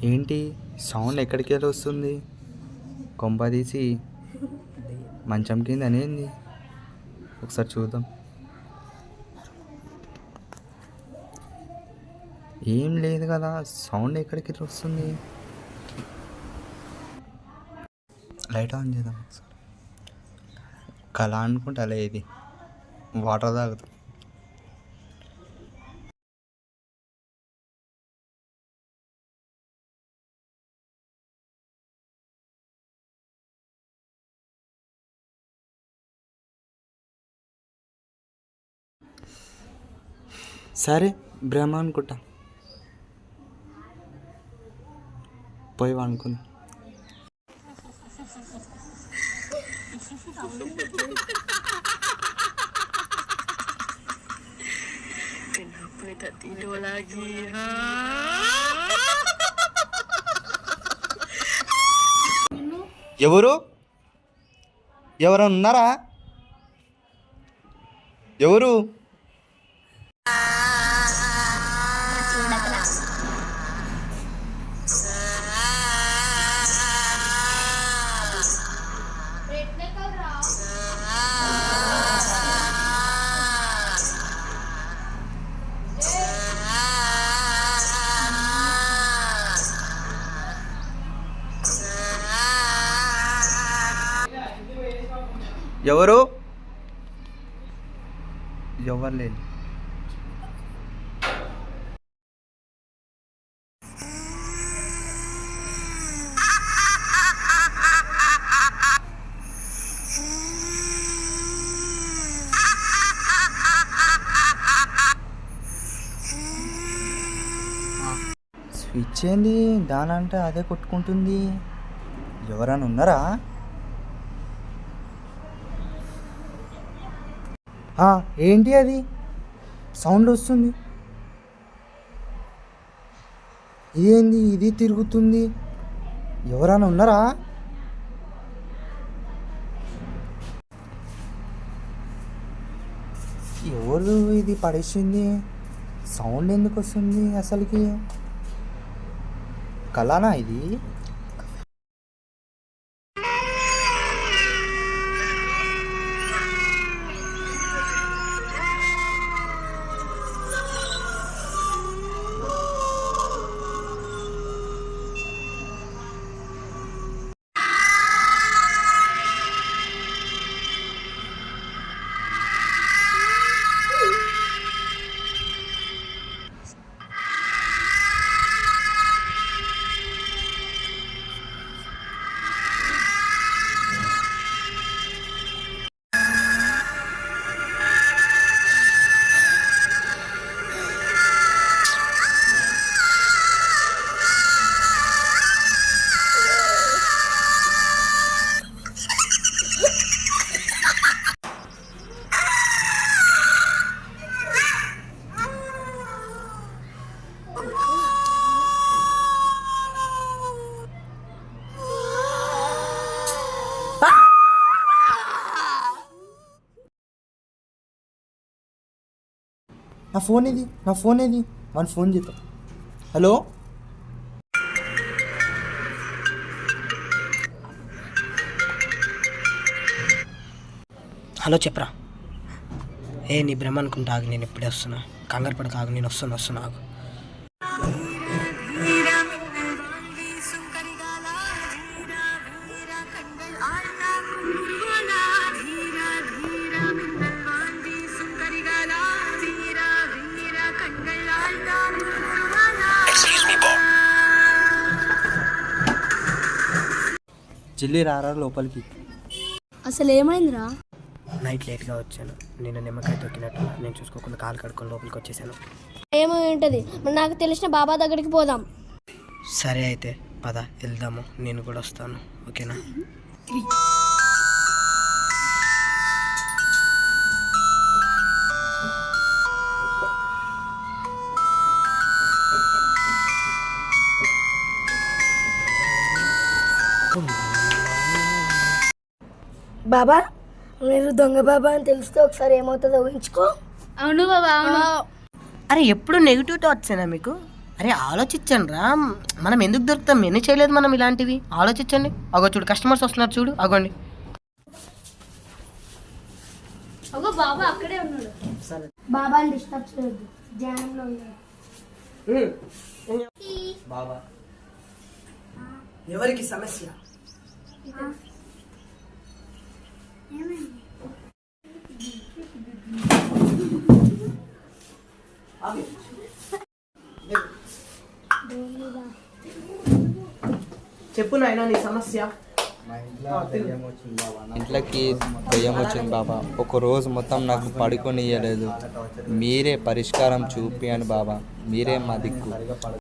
ఏంటి సౌండ్ ఎక్కడికి వెళ్ళి వస్తుంది? కొంపదీసి మంచం కింద అనేది ఒకసారి చూద్దాం. ఏం లేదు కదా, సౌండ్ ఎక్కడికి వస్తుంది? లైట్ ఆన్ చేద్దాం ఒకసారి. కళ అనుకుంటా అలా ఇది వాటర్ తాగుతాం. సరే బ్రహ్మ అనుకుంటా, పోయి అనుకుంది. ఎవరు ఎవరైనా ఉన్నారా? ఎవరు? ఎవరు? ఎవరు లేదు. స్విచ్ ఏంది దానంటే అదే కొట్టుకుంటుంది. ఎవరైనా ఉన్నారా? ఏంటి అది సౌండ్ వస్తుంది? ఇదేంది ఇది తిరుగుతుంది? ఎవరైనా ఉన్నారా? ఎవరు ఇది పడేసింది? సౌండ్ ఎందుకు వస్తుంది అసలుకి? కళనా ఇది? నా ఫోన్ ఏది మన ఫోన్ చేద్దాం. హలో హలో చెప్పరా. నీ భ్రమ అనుకుంటా ఆగు, నేను ఇప్పుడే వస్తున్నా. కంగారు పడక ఆగు, నేను వస్తున్నా ఆగు. చెల్లి రారా లోపలికి. అసలు ఏమైందిరా? నైట్ లేట్గా వచ్చాను. నేను నిమ్మకాయ తొక్కినట్టు నేను చూసుకోకుండా కాలు కడుక్కొని లోపలికి వచ్చేసాను. ఏమై ఉంటుంది, మరి నాకు తెలిసిన బాబా దగ్గరికి పోదాం. సరే అయితే పద వెళ్దాము, నేను కూడా వస్తాను. ఓకేనా? బాబా, మీరు దొంగ బాబా అని తెలిస్తే ఒకసారి ఏమవుతుందో ఊహించుకో. అవును బాబా, అవును. అరే ఎప్పుడు నెగిటివ్ థాట్సేనా మీకు? అరే ఆలోచించండి రా, మనం ఎందుకు దొరుకుతాం? ఎన్ని చేయలేదు మనం ఇలాంటివి. ఆలోచించండి. అగో చూడు, కస్టమర్స్ వస్తున్నారు చూడు, అగోండి. బాబా అక్కడే ఉన్నాడు. బాబాని డిస్టర్బ్ చేయొద్దు, ధ్యానంలో ఉన్నాడు. బాబా ఎవరికి సమస్య? చెప్పు నాయనా నీ సమస్య. ఇంట్లోకి దయ్యం వచ్చింది బాబా. ఒక రోజు మొత్తం నాకు పడుకొని ఇవ్వలేదు. మీరే పరిష్కారం చూపియండి బాబా, మీరే మా దిక్కు.